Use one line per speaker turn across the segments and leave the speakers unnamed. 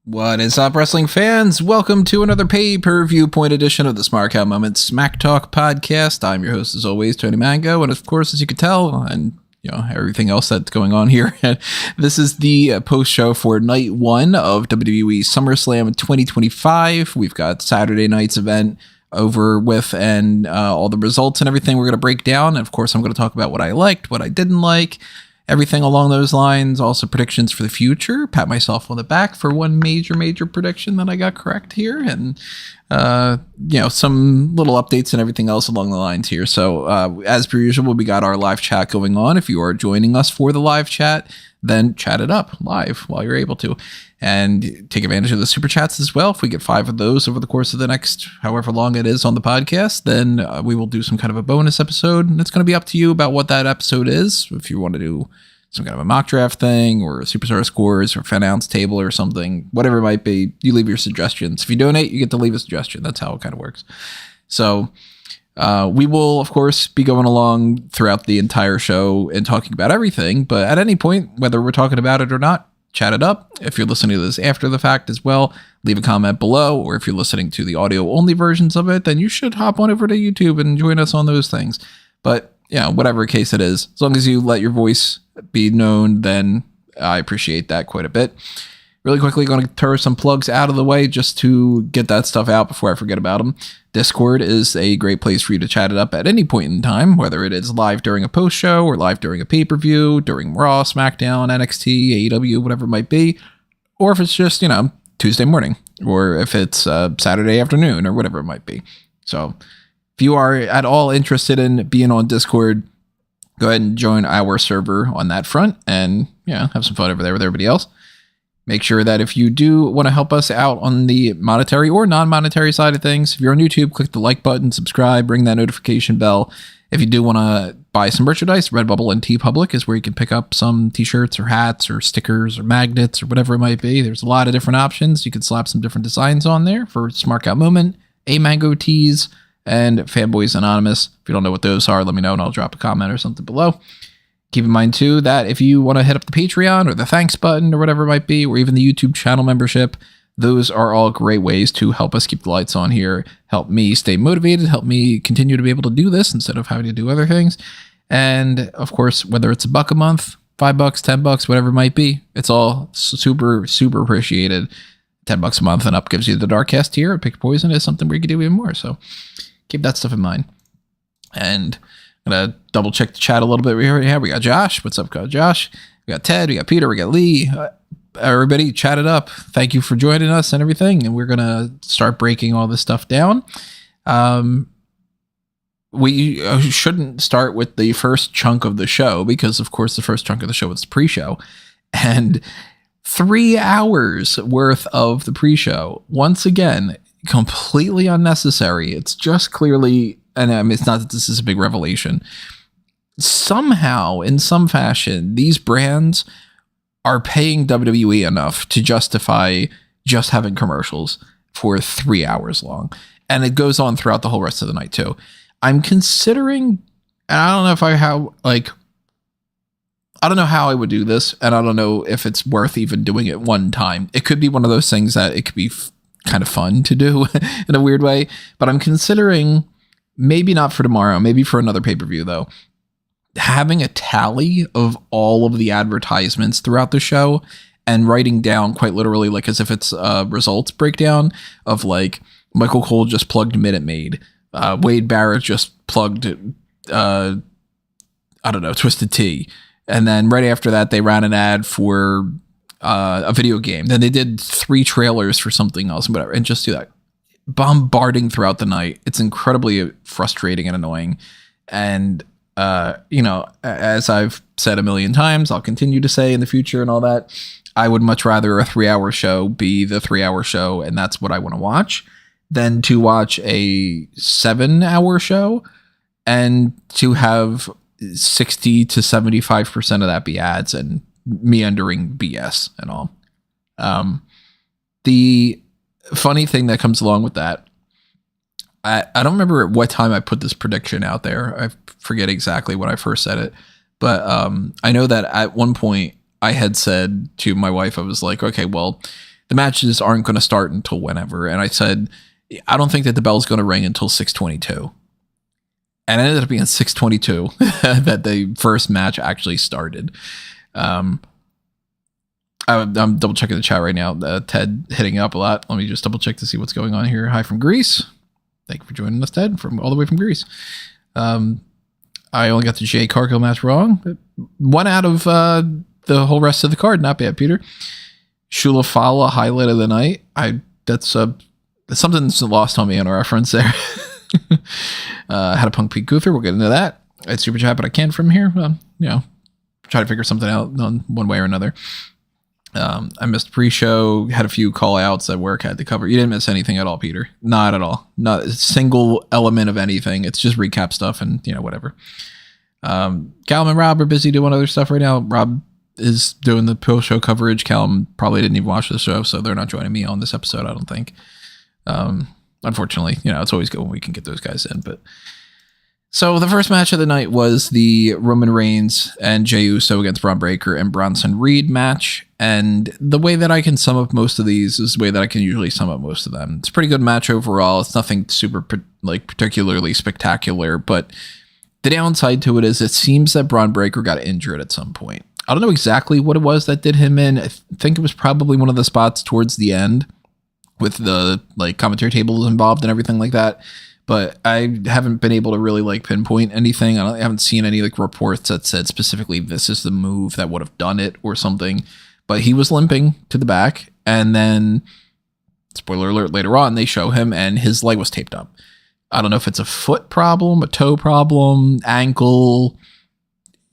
What is up, wrestling fans? Welcome to another Pay-Per-Viewpoint edition of the Smark Moment Smack Talk podcast. I'm your host, as always, Tony Mango, and of course, as you could tell, and everything else that's going on here, this is the post-show for Night 1 of WWE SummerSlam 2025. We've got Saturday night's event over with, and all the results and everything we're going to break down. And of course, I'm going to talk about what I liked, what I didn't like, everything along those lines. Also predictions for the future. Pat myself on the back for one major prediction that I got correct here. And, some little updates and everything else along the lines here. So as per usual, we got our live chat going on. If you are joining us for the live chat, then chat it up live while you're able to. And take advantage of the super chats as well. If we get 5 of those over the course of the next however long it is on the podcast, then we will do some kind of a bonus episode. And it's going to be up to you about what that episode is. If you want to do some kind of a mock draft thing or a superstar scores or fan announce table or something, whatever it might be, you leave your suggestions. If you donate, you get to leave a suggestion. That's how it kind of works. So we will, of course, be going along throughout the entire show and talking about everything. But at any point, whether we're talking about it or not, chat it up. If you're listening to this after the fact as well, leave a comment below. Or if you're listening to the audio only versions of it, then you should hop on over to YouTube and join us on those things. But whatever case it is, as long as you let your voice be known, then I appreciate that quite a bit. Really quickly, going to throw some plugs out of the way just to get that stuff out before I forget about them. Discord is a great place for you to chat it up at any point in time, whether it is live during a post show or live during a pay-per-view, during Raw, SmackDown, NXT, AEW, whatever it might be, or if it's just, Tuesday morning, or if it's Saturday afternoon or whatever it might be. So if you are at all interested in being on Discord, go ahead and join our server on that front and have some fun over there with everybody else. Make sure that if you do want to help us out on the monetary or non-monetary side of things, if you're on YouTube, click the like button, subscribe, ring that notification bell. If you do want to buy some merchandise, Redbubble and TeePublic is where you can pick up some t-shirts or hats or stickers or magnets or whatever it might be. There's a lot of different options. You can slap some different designs on there for Smark Out Moment, A Mango Tees, and Fanboys Anonymous. If you don't know what those are, let me know and I'll drop a comment or something below. Keep in mind, too, that if you want to hit up the Patreon or the thanks button or whatever it might be, or even the YouTube channel membership, those are all great ways to help us keep the lights on here, help me stay motivated, help me continue to be able to do this instead of having to do other things. And, of course, whether it's $1 a month, $5, $10, whatever it might be, it's all super appreciated. $10 a month and up gives you the Darkcast tier. Pick Your Poison is something where you can do even more, so keep that stuff in mind. And I'm going to double check the chat a little bit. We got Josh. What's up, Josh? We got Ted. We got Peter. We got Lee. Everybody chat it up. Thank you for joining us and everything. And we're going to start breaking all this stuff down. We shouldn't start with the first chunk of the show because, of course, the first chunk of the show is the pre-show. And 3 hours worth of the pre-show, once again, completely unnecessary. It's just clearly, and I mean, it's not that this is a big revelation. Somehow, in some fashion, these brands are paying WWE enough to justify just having commercials for 3 hours long. And it goes on throughout the whole rest of the night, too. I'm considering, and I don't know if I don't know how I would do this, and I don't know if it's worth even doing it one time. It could be one of those things that it could be kind of fun to do in a weird way, but I'm considering, maybe not for tomorrow, maybe for another pay-per-view though, having a tally of all of the advertisements throughout the show and writing down quite literally, like as if it's a results breakdown of like Michael Cole just plugged Minute Maid, Wade Barrett just plugged Twisted Tea, and then right after that they ran an ad for a video game. Then they did 3 trailers for something else and whatever, and just do that bombarding throughout the night. It's incredibly frustrating and annoying. And as I've said a million times, I'll continue to say in the future and all that, I would much rather a 3-hour show be the 3-hour show, and that's what I want to watch, than to watch a 7-hour show and to have 60 to 75% of that be ads and meandering BS and all. The funny thing that comes along with that, I don't remember at what time I put this prediction out there. I forget exactly when I first said it, but I know that at one point I had said to my wife, I was like, okay, well, the matches aren't going to start until whenever. And I said, I don't think that the bell's going to ring until 6:22. And it ended up being 6:22 that the first match actually started. I'm double checking the chat right now. Ted hitting up a lot. Let me just double check to see what's going on here. Hi from Greece. Thank you for joining us, Ted, from all the way from Greece. I only got the Jay Cargill match wrong. One out of the whole rest of the card. Not bad, Peter. Shula Fala, highlight of the night. That's something that's lost on me in a reference there. How to punk Pete Gunther. We'll get into that. It's super chat, but I can't from here. Try to figure something out on one way or another. I missed pre-show, had a few call outs at work, had to cover. You didn't miss anything at all, Peter. Not at all. Not a single element of anything. It's just recap stuff and, whatever. Callum and Rob are busy doing other stuff right now. Rob is doing the post-show coverage. Callum probably didn't even watch the show, so they're not joining me on this episode, I don't think. Unfortunately, it's always good when we can get those guys in. But so the first match of the night was the Roman Reigns and Jay Uso against Bron Breakker and Bronson Reed match. And the way that I can sum up most of these is the way that I can usually sum up most of them. It's a pretty good match overall. It's nothing super particularly spectacular, but the downside to it is it seems that Bron Breakker got injured at some point. I don't know exactly what it was that did him in. I think it was probably one of the spots towards the end with the commentary tables involved and everything like that. But I haven't been able to really pinpoint anything. I haven't seen any reports that said specifically this is the move that would have done it or something. But he was limping to the back, and then, spoiler alert, later on they show him and his leg was taped up. I don't know if it's a foot problem, a toe problem, ankle.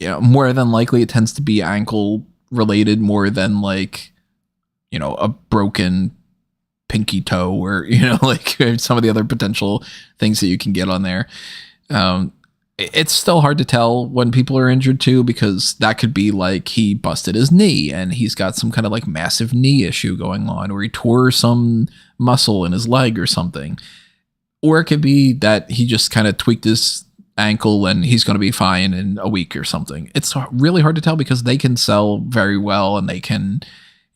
More than likely it tends to be ankle related more than a broken pinky toe or some of the other potential things that you can get on there. It's still hard to tell when people are injured too, because that could be he busted his knee and he's got some kind of massive knee issue going on, or he tore some muscle in his leg or something. Or it could be that he just kind of tweaked his ankle and he's going to be fine in a week or something. It's really hard to tell because they can sell very well and they can,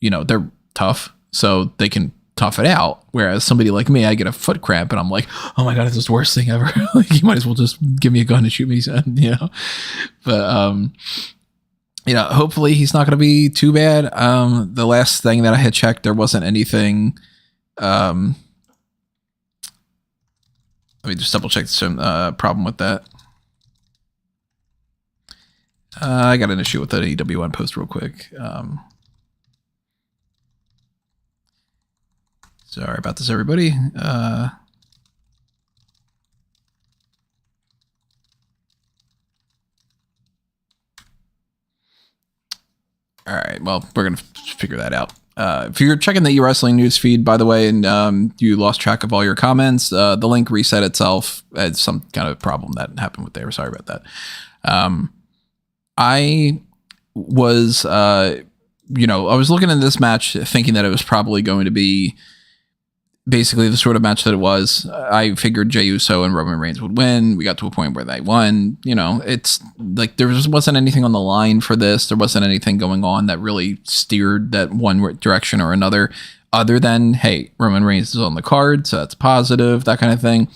they're tough, so they can tough it out. Whereas somebody like me, I get a foot cramp and I'm like, oh my God, it's the worst thing ever. You might as well just give me a gun and shoot me, But, hopefully he's not going to be too bad. The last thing that I had checked, there wasn't anything. Let me just double check some problem with that. I got an issue with the EW1 post real quick. Sorry about this, everybody. All right, well, we're going to figure that out. If you're checking the eWrestling news feed, by the way, and you lost track of all your comments, the link reset itself. It's some kind of problem that happened with there. Sorry about that. I was, I was looking at this match thinking that it was probably going to be basically the sort of match that it was. I figured Jey Uso and Roman Reigns would win. We got to a point where they won. It's there wasn't anything on the line for this. There wasn't anything going on that really steered that one direction or another, other than, hey, Roman Reigns is on the card, so that's positive, that kind of thing.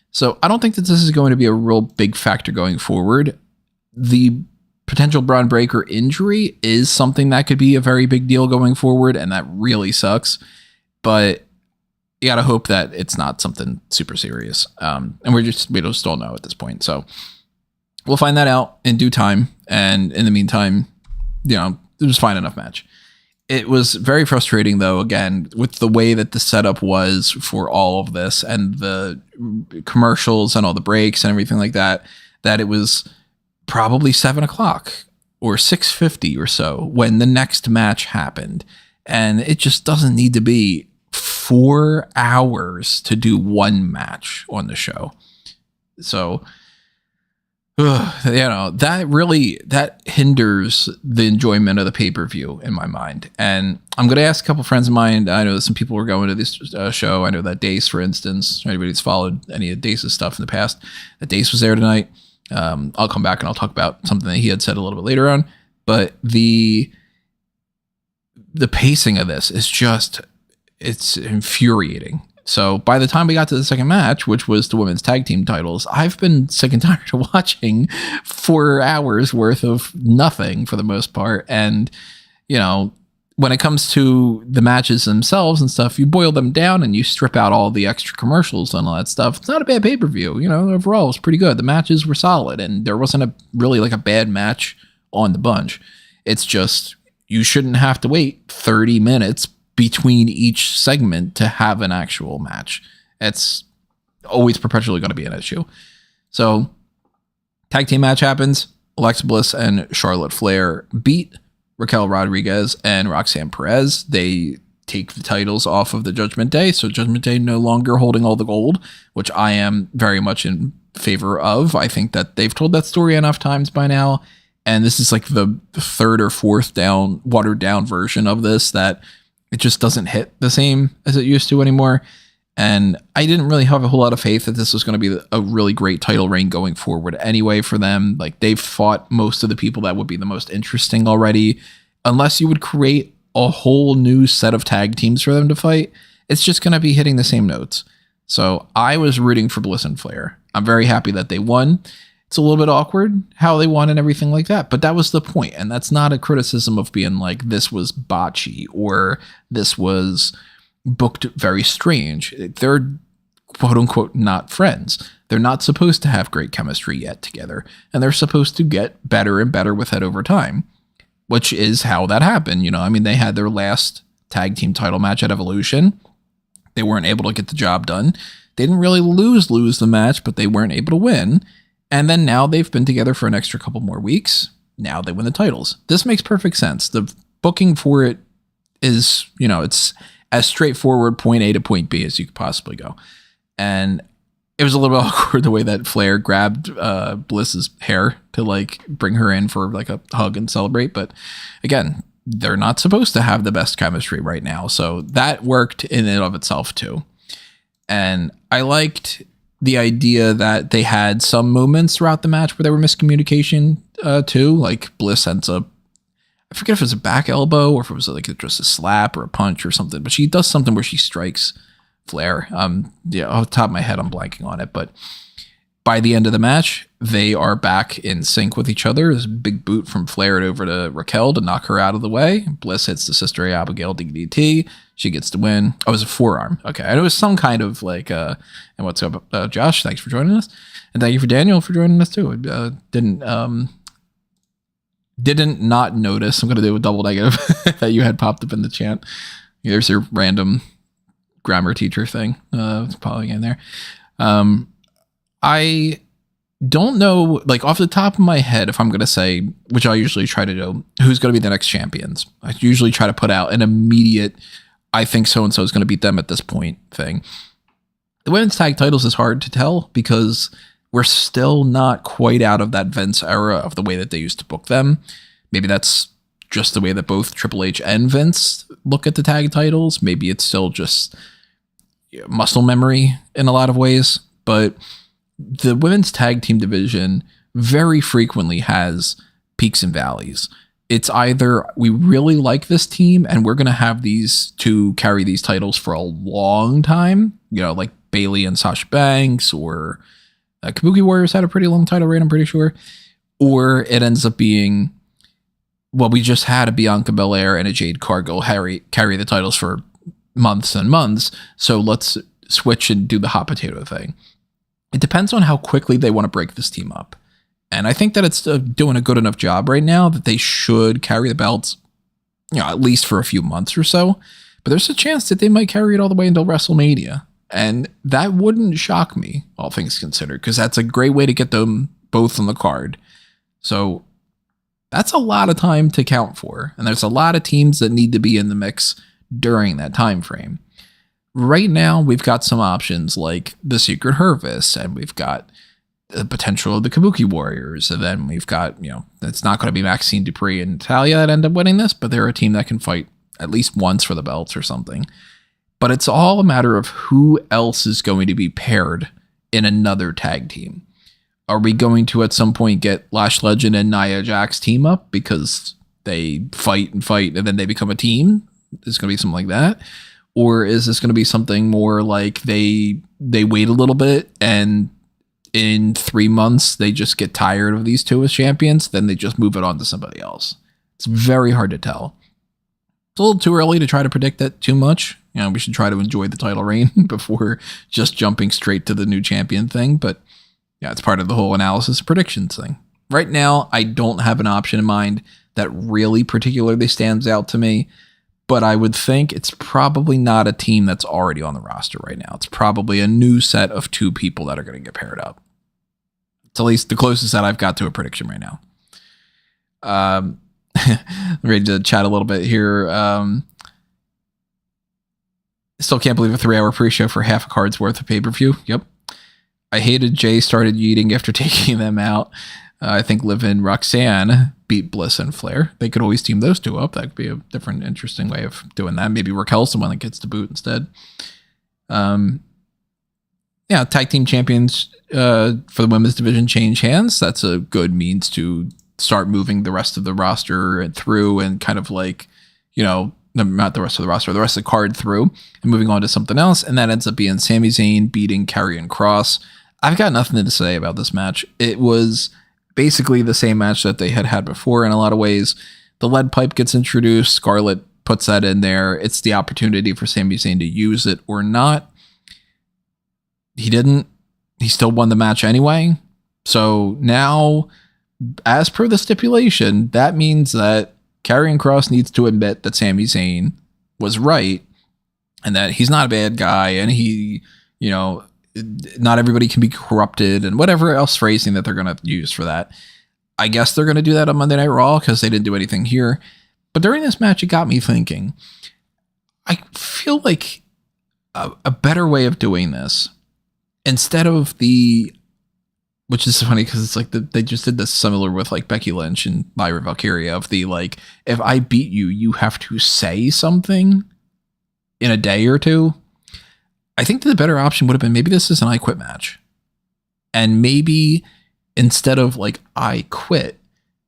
So I don't think that this is going to be a real big factor going forward. The potential Bron Breakker injury is something that could be a very big deal going forward, and that really sucks. But you gotta hope that it's not something super serious. And we just don't know at this point. So we'll find that out in due time. And in the meantime, it was a fine enough match. It was very frustrating though, again, with the way that the setup was for all of this and the commercials and all the breaks and everything like that, that it was probably 7:00 or 6:50 or so when the next match happened. And it just doesn't need to be 4 hours to do one match on the show. So that hinders the enjoyment of the pay-per-view in my mind. And I'm going to ask a couple friends of mine. I know that some people were going to this show. I know that Dace, for instance, anybody who's followed any of Dace's stuff in the past, that Dace was there tonight. I'll come back and I'll talk about something that he had said a little bit later on. But the pacing of this is just, it's infuriating. So by the time we got to the second match, which was the women's tag team titles, I've been sick and tired of watching 4 hours worth of nothing for the most part. And, when it comes to the matches themselves and stuff, you boil them down and you strip out all the extra commercials and all that stuff. It's not a bad pay-per-view. Overall, it was pretty good. The matches were solid and there wasn't really a bad match on the bunch. It's just, you shouldn't have to wait 30 minutes between each segment to have an actual match. It's always perpetually going to be an issue. So, tag team match happens. Alexa Bliss and Charlotte Flair beat Raquel Rodriguez and Roxanne Perez. They take the titles off of the Judgment Day. So Judgment Day no longer holding all the gold, which I am very much in favor of. I think that they've told that story enough times by now. And this is the third or fourth watered down version of this that it just doesn't hit the same as it used to anymore. And I didn't really have a whole lot of faith that this was going to be a really great title reign going forward anyway for them. They've fought most of the people that would be the most interesting already. Unless you would create a whole new set of tag teams for them to fight, it's just going to be hitting the same notes. So I was rooting for Bliss and Flair. I'm very happy that they won. It's a little bit awkward how they won and everything like that, but that was the point. And that's not a criticism of being this was botchy or this was booked very strange. They're quote unquote not friends. They're not supposed to have great chemistry yet together, and they're supposed to get better and better with it over time, which is how that happened. They had their last tag team title match at Evolution. They weren't able to get the job done. They didn't really lose the match, but they weren't able to win. And then now they've been together for an extra couple more weeks. Now they win the titles. This makes perfect sense. The booking for it is, it's as straightforward point A to point B as you could possibly go. And it was a little bit awkward the way that Flair grabbed Bliss's hair to bring her in for a hug and celebrate. But again, they're not supposed to have the best chemistry right now. So that worked in and of itself too. And I liked the idea that they had some moments throughout the match where there were miscommunication too. Bliss ends up, I forget if it was a back elbow or if it was just a slap or a punch or something, but she does something where she strikes Flair. Off the top of my head, I'm blanking on it, but by the end of the match, they are back in sync with each other. There's a big boot from Flair over to Raquel to knock her out of the way. Bliss hits the Sister Abigail DDT. She gets the win. Oh, it was a forearm. Okay. And it was some kind of and what's up, Josh? Thanks for joining us. And thank you for Daniel for joining us too. Didn't not notice. I'm going to do a double negative that you had popped up in the chat. There's your random grammar teacher thing. It's probably in there. I don't know, off the top of my head, if I'm going to say, which I usually try to do, who's going to be the next champions. I usually try to put out an immediate, I think so-and-so is going to beat them at this point thing. The women's tag titles is hard to tell because we're still not quite out of that Vince era of the way that they used to book them. Maybe that's just the way that both Triple H and Vince look at the tag titles. Maybe it's still just muscle memory in a lot of ways, but the women's tag team division very frequently has peaks and valleys. It's either we really like this team and we're going to have these two carry these titles for a long time, like Bayley and Sasha Banks, or Kabuki Warriors had a pretty long title reign, I'm pretty sure. Or it ends up being, well, we just had a Bianca Belair and a Jade Cargill carry the titles for months and months, so let's switch and do the hot potato thing. It depends on how quickly they want to break this team up. And I think that it's doing a good enough job right now that they should carry the belts, at least for a few months or so. But there's a chance that they might carry it all the way until WrestleMania. And that wouldn't shock me, all things considered, because that's a great way to get them both on the card. So that's a lot of time to count for. And there's a lot of teams that need to be in the mix during that time frame. Right now, we've got some options like the Secret Harvest, and we've got the potential of the Kabuki Warriors. And then we've got, it's not going to be Maxine Dupree and Natalia that end up winning this, but they're a team that can fight at least once for the belts or something. But it's all a matter of who else is going to be paired in another tag team. Are we going to at some point get Lash Legend and Nia Jax team up because they fight and then they become a team? It's going to be something like that. Or is this going to be something more like they wait a little bit and in 3 months they just get tired of these two as champions, then they just move it on to somebody else? It's very hard to tell. It's a little too early to try to predict that too much. We should try to enjoy the title reign before just jumping straight to the new champion thing. But yeah, it's part of the whole analysis predictions thing. Right now, I don't have an option in mind that really particularly stands out to me, but I would think it's probably not a team that's already on the roster right now. It's probably a new set of 2 people that are going to get paired up. It's at least the closest that I've got to a prediction right now. I'm ready to chat a little bit here. Still can't believe a 3-hour pre-show for half a card's worth of pay-per-view. Yep. I hated Jay started yeeting after taking them out. I think Liv and Roxanne beat Bliss and Flair. They could always team those 2 up. That could be a different, interesting way of doing that. Maybe Raquel's the one that gets the boot instead. Tag team champions for the women's division change hands. That's a good means to start moving the rest of the roster through and kind of like, not the rest of the roster, the rest of the card through and moving on to something else. And that ends up being Sami Zayn beating Karrion Kross. I've got nothing to say about this match. It was basically the same match that they had before in a lot of ways. The lead pipe gets introduced. Scarlett puts that in there. It's the opportunity for Sami Zayn to use it or not. He didn't. He still won the match anyway. So now, as per the stipulation, that means that Karrion Kross needs to admit that Sami Zayn was right and that he's not a bad guy and he, not everybody can be corrupted and whatever else phrasing that they're going to use for that. I guess they're going to do that on Monday Night Raw because they didn't do anything here. But during this match, it got me thinking. I feel like a better way of doing this, instead of which is funny because it's like they just did this similar with like Becky Lynch and Lyra Valkyria of the like, if I beat you, you have to say something in a day or 2. I think the better option would have been maybe this is an I quit match. And maybe instead of like I quit,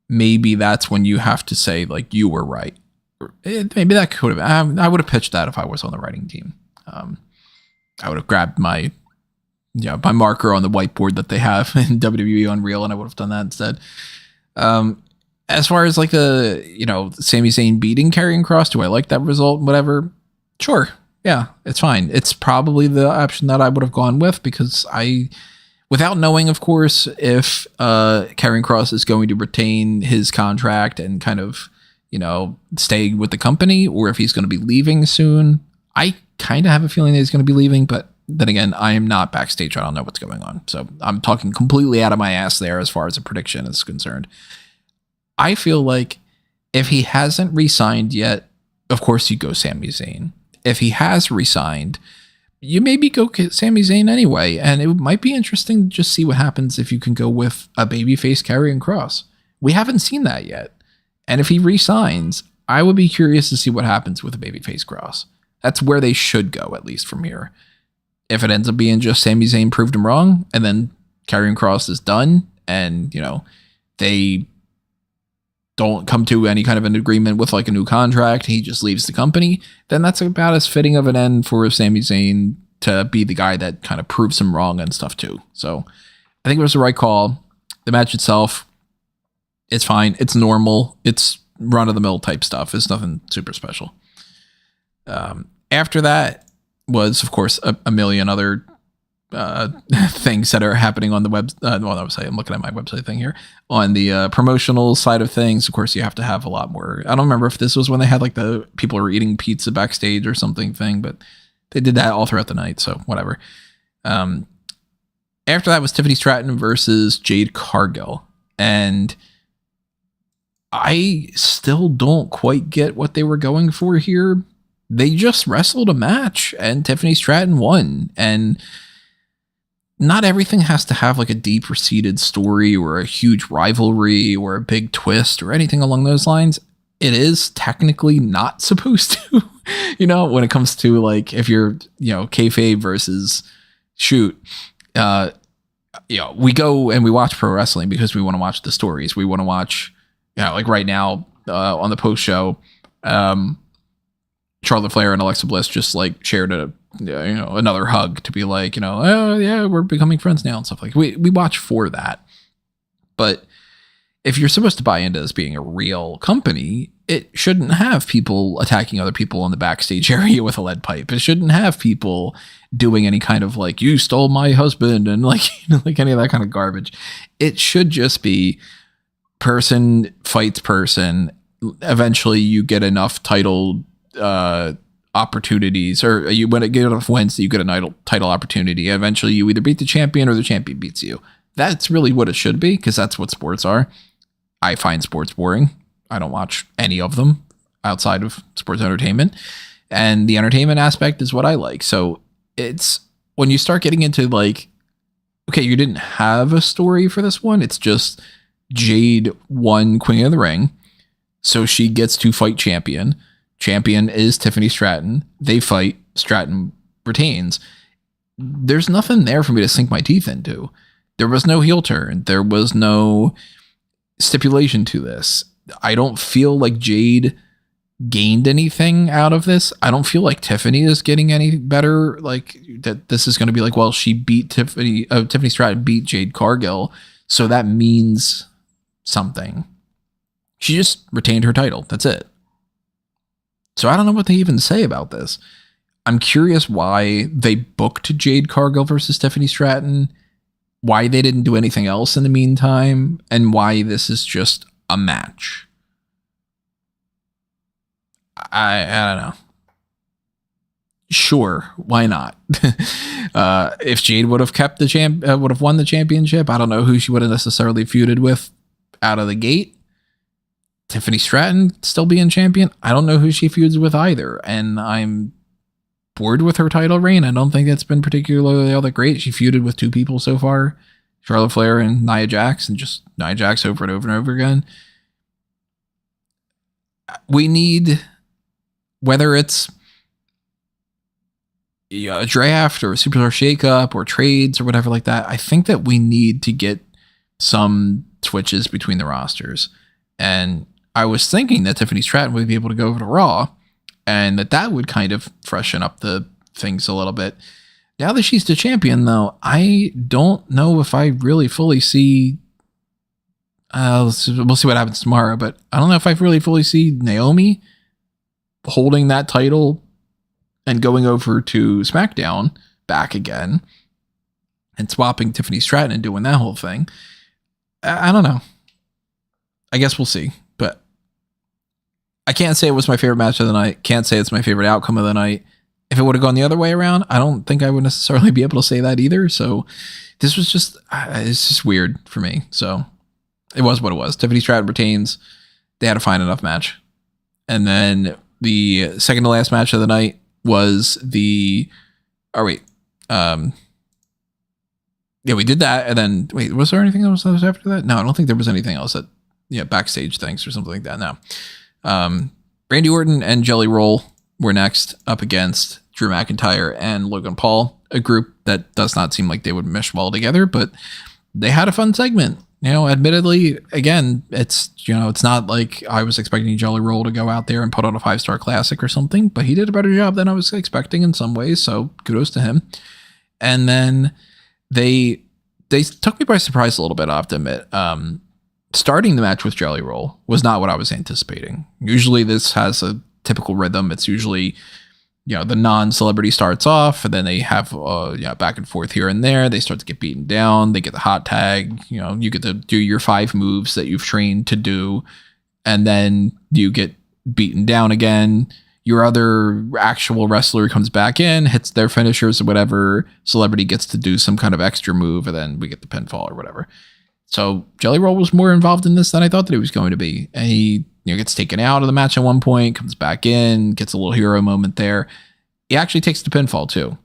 maybe that's when you have to say like you were right. Maybe that could have, I would have pitched that if I was on the writing team. I would have grabbed my marker on the whiteboard that they have in WWE Unreal, and I would have done that instead. As far as like the, Sami Zayn beating Karrion Kross, do I like that result? Whatever. Sure. Yeah, it's fine. It's probably the option that I would have gone with because without knowing, of course, if Karrion Kross is going to retain his contract and kind of, stay with the company or if he's going to be leaving soon. I kind of have a feeling that he's going to be leaving, but then again, I am not backstage. I don't know what's going on. So I'm talking completely out of my ass there as far as a prediction is concerned. I feel like if he hasn't re-signed yet, of course you go Sami Zayn. If he has re-signed, you maybe go Sami Zayn anyway. And it might be interesting to just see what happens if you can go with a babyface Karrion Kross. We haven't seen that yet. And if he re-signs, I would be curious to see what happens with a babyface Kross. That's where they should go, at least from here. If it ends up being just Sami Zayn proved him wrong, and then Karrion Kross is done, and, they don't come to any kind of an agreement with like a new contract, he just leaves the company, then that's about as fitting of an end for Sami Zayn to be the guy that kind of proves him wrong and stuff too. So I think it was the right call. The match itself, it's fine. It's normal. It's run-of-the-mill type stuff. It's nothing super special. After that was, of course, a million other things that are happening on the web. Website. I'm looking at my website thing here. On the promotional side of things, of course, you have to have a lot more. I don't remember if this was when they had like the people were eating pizza backstage or something thing, but they did that all throughout the night. So whatever. After that was Tiffany Stratton versus Jade Cargill. And I still don't quite get what they were going for here. They just wrestled a match and Tiffany Stratton won. And not everything has to have like a deep seated story or a huge rivalry or a big twist or anything along those lines. It is technically not supposed to, when it comes to like, if you're, kayfabe versus shoot, we go and we watch pro wrestling because we want to watch the stories. We want to watch, like right now on the post show, Charlotte Flair and Alexa Bliss just like shared another hug to be like, oh yeah, we're becoming friends now and stuff like we watch for that. But if you're supposed to buy into this being a real company, it shouldn't have people attacking other people in the backstage area with a lead pipe. It shouldn't have people doing any kind of like, you stole my husband and like, like any of that kind of garbage. It should just be person fights person. Eventually you get enough title opportunities, or you when it get enough wins that you get a title opportunity. Eventually you either beat the champion or the champion beats you. That's really what it should be, because that's what sports are. I find sports boring. I don't watch any of them outside of sports entertainment, and the entertainment aspect is what I like. So it's when you start getting into like, okay, you didn't have a story for this one. It's just Jade won Queen of the Ring, so she gets to fight champion. Champion is Tiffany Stratton. They fight. Stratton retains. There's nothing there for me to sink my teeth into. There was no heel turn. There was no stipulation to this. I don't feel like Jade gained anything out of this. I don't feel like Tiffany is getting any better. Like that this is going to be like, well, she beat Tiffany Stratton beat Jade Cargill, so that means something. She just retained her title. That's it. So I don't know what they even say about this. I'm curious why they booked Jade Cargill versus Tiffany Stratton, why they didn't do anything else in the meantime, and why this is just a match. I don't know. Sure, why not? If Jade would have kept the would have won the championship, I don't know who she would have necessarily feuded with out of the gate. Tiffany Stratton still being champion, I don't know who she feuds with either, and I'm bored with her title reign. I don't think it's been particularly all that great. She feuded with two people so far, Charlotte Flair and Nia Jax, and just Nia Jax over and over and over again. We need, whether it's a draft or a superstar shakeup or trades or whatever like that, I think that we need to get some switches between the rosters. And I was thinking that Tiffany Stratton would be able to go over to Raw, and that would kind of freshen up the things a little bit. Now that she's the champion, though, I don't know if I really fully see. We'll see what happens tomorrow, but I don't know if I really fully see Naomi holding that title and going over to SmackDown back again and swapping Tiffany Stratton and doing that whole thing. I don't know. I guess we'll see, but I can't say it was my favorite match of the night. Can't say it's my favorite outcome of the night. If it would have gone the other way around, I don't think I would necessarily be able to say that either. So this was just, it's just weird for me. So it was what it was. Tiffany Stratton retains. They had a fine enough match. And then the second to last match of the night was yeah, we did that. And then, wait, was there anything else after that? No, I don't think there was anything else backstage things or something like that. No. Randy Orton and Jelly Roll were next up against Drew McIntyre and Logan Paul, a group that does not seem like they would mesh well together, but they had a fun segment. Admittedly, again, it's not like I was expecting Jelly Roll to go out there and put on a 5-star classic or something, but he did a better job than I was expecting in some ways, so kudos to him. And then they took me by surprise a little bit, I have to admit. Starting the match with Jelly Roll was not what I was anticipating. Usually this has a typical rhythm. It's usually, the non-celebrity starts off, and then they have back and forth here and there. They start to get beaten down. They get the hot tag. You get to do your 5 moves that you've trained to do, and then you get beaten down again. Your other actual wrestler comes back in, hits their finishers or whatever. Celebrity gets to do some kind of extra move, and then we get the pinfall or whatever. So Jelly Roll was more involved in this than I thought that he was going to be. And he gets taken out of the match at one point, comes back in, gets a little hero moment there. He actually takes the pinfall too.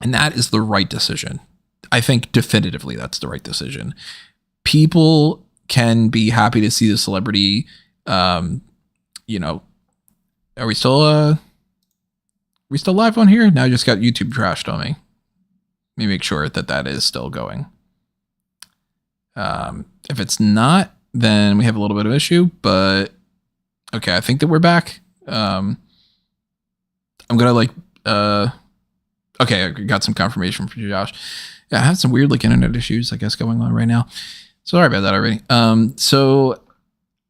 And that is the right decision. I think definitively that's the right decision. People can be happy to see the celebrity. You know, are we still live on here? Now I just got YouTube trashed on me. Let me make sure that is still going. If it's not, then we have a little bit of issue, but okay, I think that we're back. I'm gonna okay, I got some confirmation from Josh. Yeah, I have some weird internet issues, I guess, going on right now. Sorry about that already. So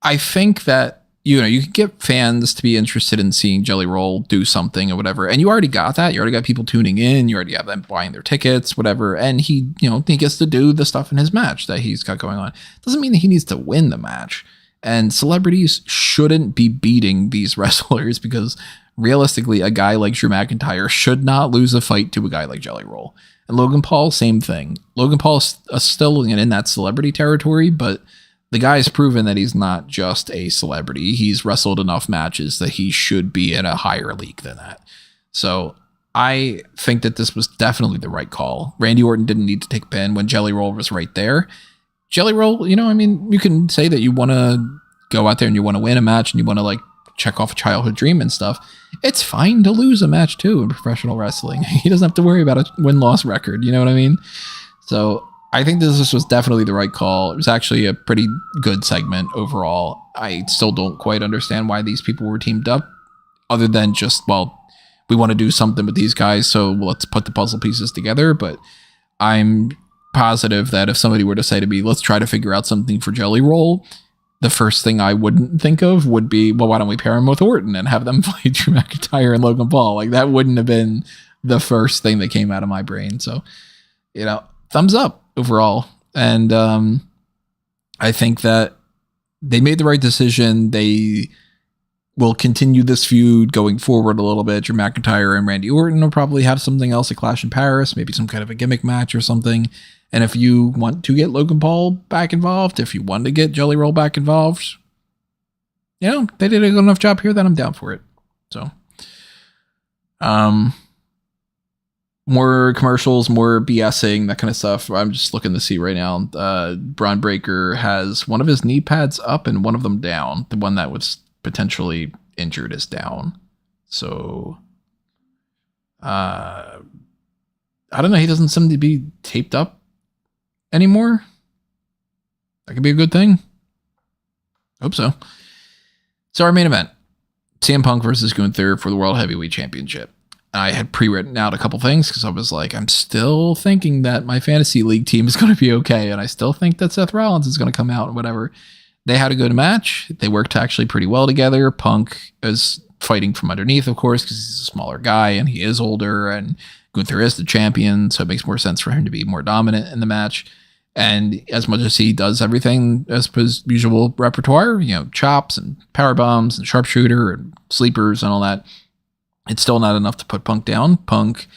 I think that, you can get fans to be interested in seeing Jelly Roll do something or whatever. And you already got that. You already got people tuning in. You already have them buying their tickets, whatever. And he gets to do the stuff in his match that he's got going on. Doesn't mean that he needs to win the match. And celebrities shouldn't be beating these wrestlers because realistically, a guy like Drew McIntyre should not lose a fight to a guy like Jelly Roll. And Logan Paul, same thing. Logan Paul is still in that celebrity territory, but the guy's proven that he's not just a celebrity. He's wrestled enough matches that he should be in a higher league than that. So I think that this was definitely the right call. Randy Orton didn't need to take a pin when Jelly Roll was right there. Jelly Roll, you can say that you want to go out there and you want to win a match and you want to check off a childhood dream and stuff. It's fine to lose a match too in professional wrestling. He doesn't have to worry about a win-loss record. You know what I mean? So I think this was definitely the right call. It was actually a pretty good segment overall. I still don't quite understand why these people were teamed up, other than just, we want to do something with these guys, so let's put the puzzle pieces together. But I'm positive that if somebody were to say to me, let's try to figure out something for Jelly Roll, the first thing I wouldn't think of would be, why don't we pair him with Orton and have them fight Drew McIntyre and Logan Paul? That wouldn't have been the first thing that came out of my brain. So, thumbs up overall. And I think that they made the right decision. They will continue this feud going forward a little bit. Drew McIntyre and Randy Orton will probably have something else at Clash in Paris, maybe some kind of a gimmick match or something. And if you want to get Logan Paul back involved, if you want to get Jelly Roll back involved, they did a good enough job here that I'm down for it. So, more commercials, more BSing, that kind of stuff. I'm just looking to see right now. Braun Breaker has one of his knee pads up and one of them down. The one that was potentially injured is down. So, I don't know. He doesn't seem to be taped up anymore. That could be a good thing. Hope so. So our main event, CM Punk versus Gunther for the World Heavyweight Championship. I had pre-written out a couple things because I was like, I'm still thinking that my fantasy league team is going to be okay. And I still think that Seth Rollins is going to come out and whatever. They had a good match. They worked actually pretty well together. Punk is fighting from underneath, of course, because he's a smaller guy and he is older, and Gunther is the champion. So it makes more sense for him to be more dominant in the match. And as much as he does everything as his usual repertoire, chops and power bombs and sharpshooter and sleepers and all that, it's still not enough to put Punk down. Punk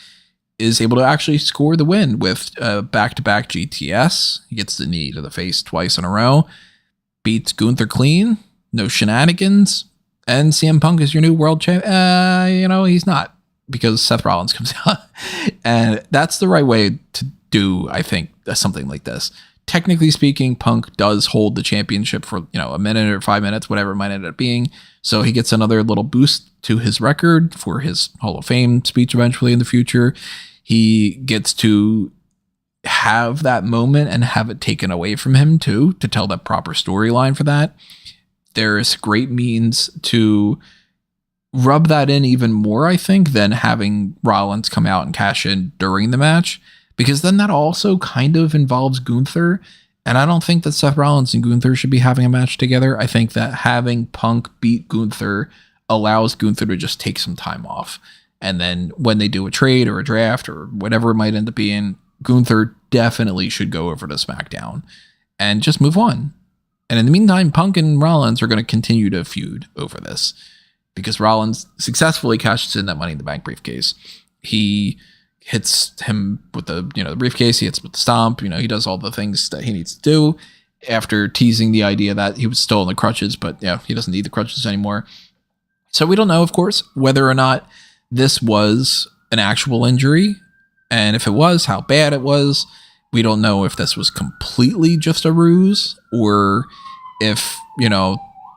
is able to actually score the win with back-to-back GTS. He gets the knee to the face twice in a row. Beats Gunther clean. No shenanigans. And CM Punk is your new world champ. He's not, because Seth Rollins comes out. And that's the right way to do, I think, something like this. Technically speaking, Punk does hold the championship for, a minute or 5 minutes, whatever it might end up being. So he gets another little boost to his record for his Hall of Fame speech eventually in the future. He gets to have that moment and have it taken away from him too, to tell that proper storyline for that. There's great means to rub that in even more, I think, than having Rollins come out and cash in during the match, because then that also kind of involves Gunther. And I don't think that Seth Rollins and Gunther should be having a match together. I think that having Punk beat Gunther allows Gunther to just take some time off. And then when they do a trade or a draft or whatever it might end up being, Gunther definitely should go over to SmackDown and just move on. And in the meantime, Punk and Rollins are going to continue to feud over this, because Rollins successfully cashes in that Money in the Bank briefcase. He hits him with the briefcase. He hits with the stomp. He does all the things that he needs to do after teasing the idea that he was still in the crutches, but he doesn't need the crutches anymore. So we don't know, of course, whether or not this was an actual injury, and if it was, how bad it was. We don't know if this was completely just a ruse or if,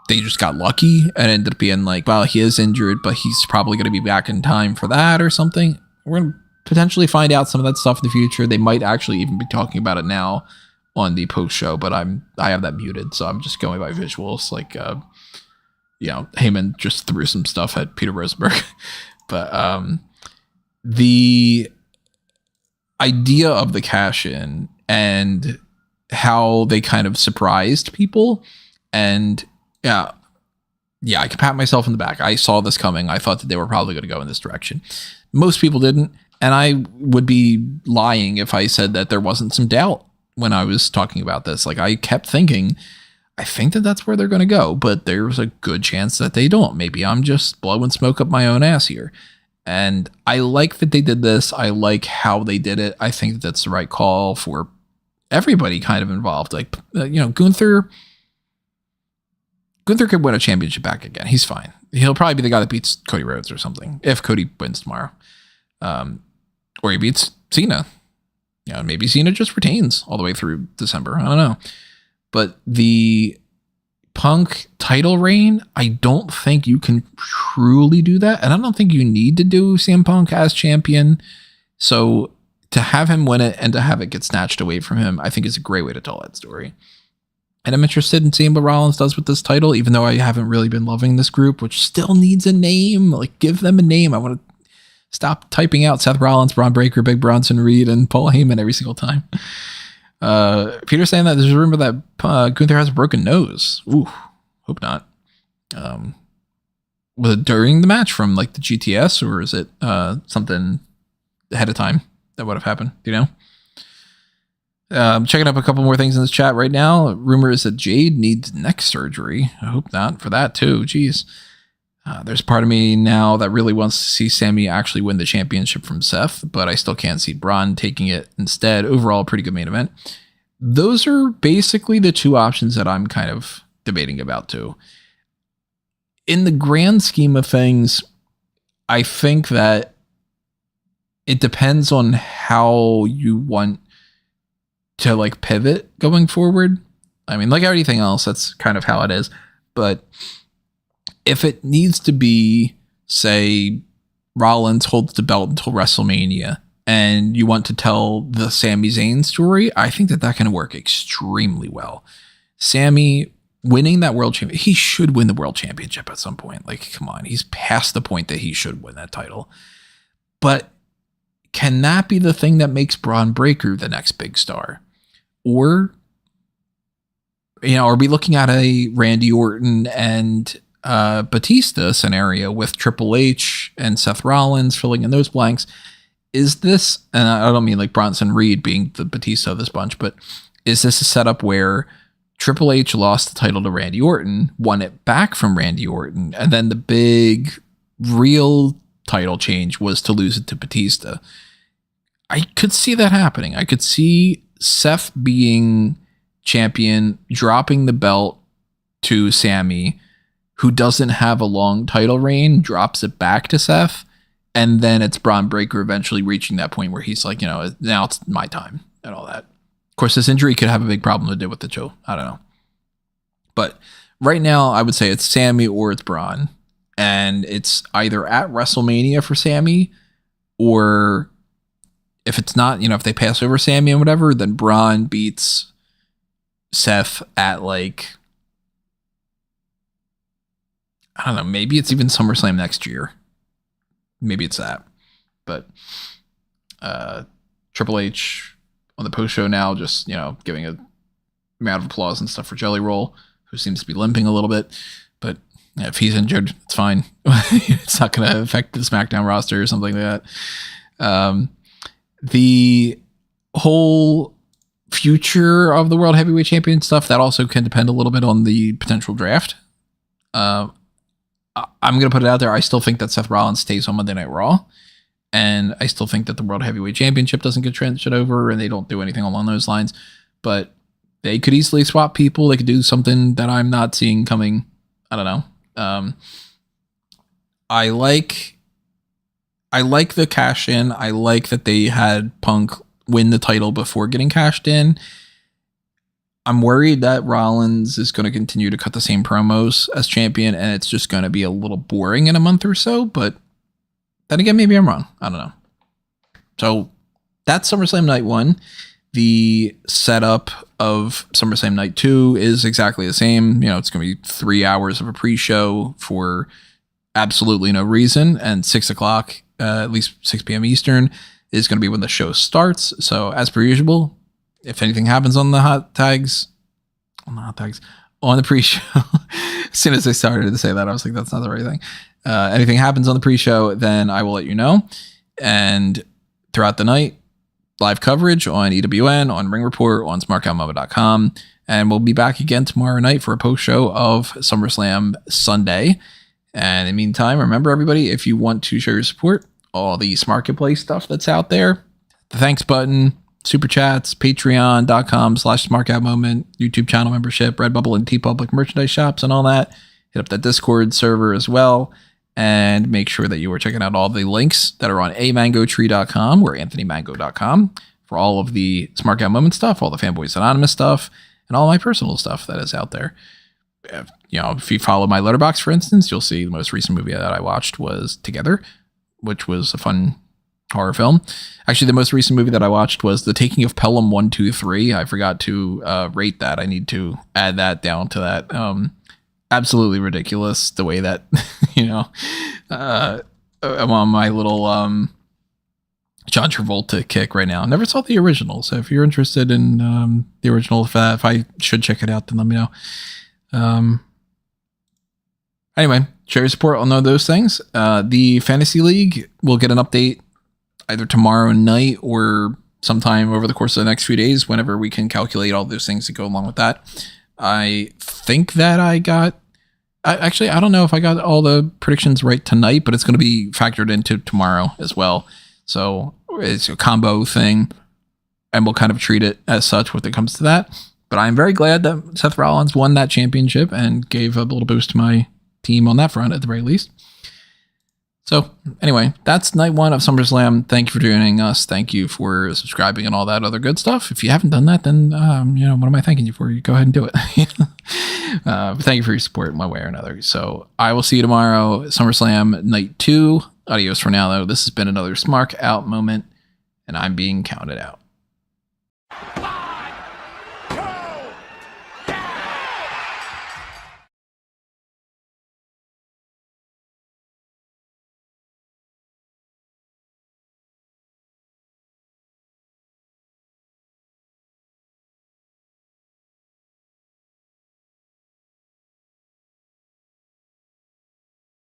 they just got lucky and ended up being like, well, he is injured, but he's probably going to be back in time for that or something. We're going to potentially find out some of that stuff in the future. They might actually even be talking about it now on the post show, but I have that muted, so I'm just going by visuals. Like, Heyman just threw some stuff at Peter Rosenberg, but the idea of the cash in and how they kind of surprised people, and yeah, I can pat myself in the back. I saw this coming. I thought that they were probably going to go in this direction. Most people didn't. And I would be lying if I said that there wasn't some doubt when I was talking about this. Like, I kept thinking, I think that that's where they're going to go, but there's a good chance that they don't. Maybe I'm just blowing smoke up my own ass here. And I like that they did this. I like how they did it. I think that that's the right call for everybody kind of involved. Like, Gunther could win a championship back again. He's fine. He'll probably be the guy that beats Cody Rhodes or something if Cody wins tomorrow. Or he beats Cena. Maybe Cena just retains all the way through December. I don't know. But the Punk title reign, I don't think you can truly do that. And I don't think you need to do CM Punk as champion. So to have him win it and to have it get snatched away from him, I think is a great way to tell that story. And I'm interested in seeing what Rollins does with this title, even though I haven't really been loving this group, which still needs a name. Like, give them a name. I want to stop typing out Seth Rollins, Braun Breaker, Big Bronson Reed, and Paul Heyman every single time. Peter's saying that there's a rumor that Gunther has a broken nose. Ooh, hope not. Was it during the match from like the GTS, or is it something ahead of time that would have happened? Do you know? I'm checking up a couple more things in this chat right now. Rumor is that Jade needs neck surgery. I hope not for that too. Jeez. There's part of me now that really wants to see Sami actually win the championship from Seth, but I still can't see Bron taking it instead. Overall, pretty good main event. Those are basically the two options that I'm kind of debating about too. In the grand scheme of things, I think that it depends on how you want to like pivot going forward. I mean, like everything else, that's kind of how it is. But if it needs to be, say, Rollins holds the belt until WrestleMania and you want to tell the Sami Zayn story, I think that can work extremely well. Sami winning that world championship, he should win the world championship at some point. Like, come on, he's past the point that he should win that title. But can that be the thing that makes Braun Breaker the next big star? Or, are we looking at a Randy Orton and Batista scenario with Triple H and Seth Rollins filling in those blanks? Is this, and I don't mean like Bronson Reed being the Batista of this bunch, but is this a setup where Triple H lost the title to Randy Orton, won it back from Randy Orton, and then the big real title change was to lose it to Batista? I could see that happening. I could see Seth being champion, dropping the belt to Sami, who doesn't have a long title reign, drops it back to Seth, and then it's Braun Breaker eventually reaching that point where he's like, now it's my time and all that. Of course, this injury could have a big problem to do with the show. I don't know. But right now, I would say it's Sami or it's Braun. And it's either at WrestleMania for Sami, or if it's not, if they pass over Sami and whatever, then Braun beats Seth at like, I don't know, maybe it's even SummerSlam next year. Maybe it's that. But Triple H on the post show now, just, giving a round of applause and stuff for Jelly Roll, who seems to be limping a little bit. But if he's injured, it's fine. It's not going to affect the SmackDown roster or something like that. The whole future of the World Heavyweight Champion stuff, that also can depend a little bit on the potential draft. I'm going to put it out there. I still think that Seth Rollins stays on Monday Night Raw. And I still think that the World Heavyweight Championship doesn't get transferred over and they don't do anything along those lines. But they could easily swap people. They could do something that I'm not seeing coming. I don't know. I like the cash in. I like that they had Punk win the title before getting cashed in. I'm worried that Rollins is going to continue to cut the same promos as champion, and it's just going to be a little boring in a month or so. But then again, maybe I'm wrong. I don't know. So that's SummerSlam Night 1. The setup of SummerSlam Night 2 is exactly the same. It's going to be 3 hours of a pre-show for absolutely no reason. And 6 o'clock, at least 6 p.m. Eastern, is going to be when the show starts. So as per usual, if anything happens on the on the pre-show, as soon as I started to say that, I was like, that's not the right thing. Anything happens on the pre-show, then I will let you know. And throughout the night, live coverage on EWN, on Ring Report, on SmarkOutMoment.com. And we'll be back again tomorrow night for a post-show of SummerSlam Sunday. And in the meantime, remember, everybody, if you want to show your support, all the Marketplace stuff that's out there, the thanks button, super chats, patreon.com/SmarkOutMoment, YouTube channel membership, Redbubble and TeePublic merchandise shops and all that. Hit up that Discord server as well. And make sure that you are checking out all the links that are on amangotree.com or anthonymango.com for all of the Smart Out Moment stuff, all the Fanboys Anonymous stuff, and all my personal stuff that is out there. If you follow my letterbox, for instance, you'll see the most recent movie that I watched was Together, which was a fun horror film. Actually, the most recent movie that I watched was The Taking of Pelham 123. I forgot to rate that. I need to add that down to that. Absolutely ridiculous the way that I'm on my little John Travolta kick right now. Never saw the original, so if you're interested in the original, if I should check it out, then let me know. Anyway, show your support on all those things. The Fantasy League will get an update either tomorrow night or sometime over the course of the next few days, whenever we can calculate all those things that go along with that. I think that I don't know if I got all the predictions right tonight, but it's going to be factored into tomorrow as well. So it's a combo thing, and we'll kind of treat it as such when it comes to that. But I'm very glad that Seth Rollins won that championship and gave a little boost to my team on that front at the very least. So anyway, that's night 1 of SummerSlam. Thank you for joining us. Thank you for subscribing and all that other good stuff. If you haven't done that, then, what am I thanking you for? You go ahead and do it. But thank you for your support in one way or another. So I will see you tomorrow, SummerSlam Night 2. Adios for now, though. This has been another Smark Out moment, and I'm being counted out.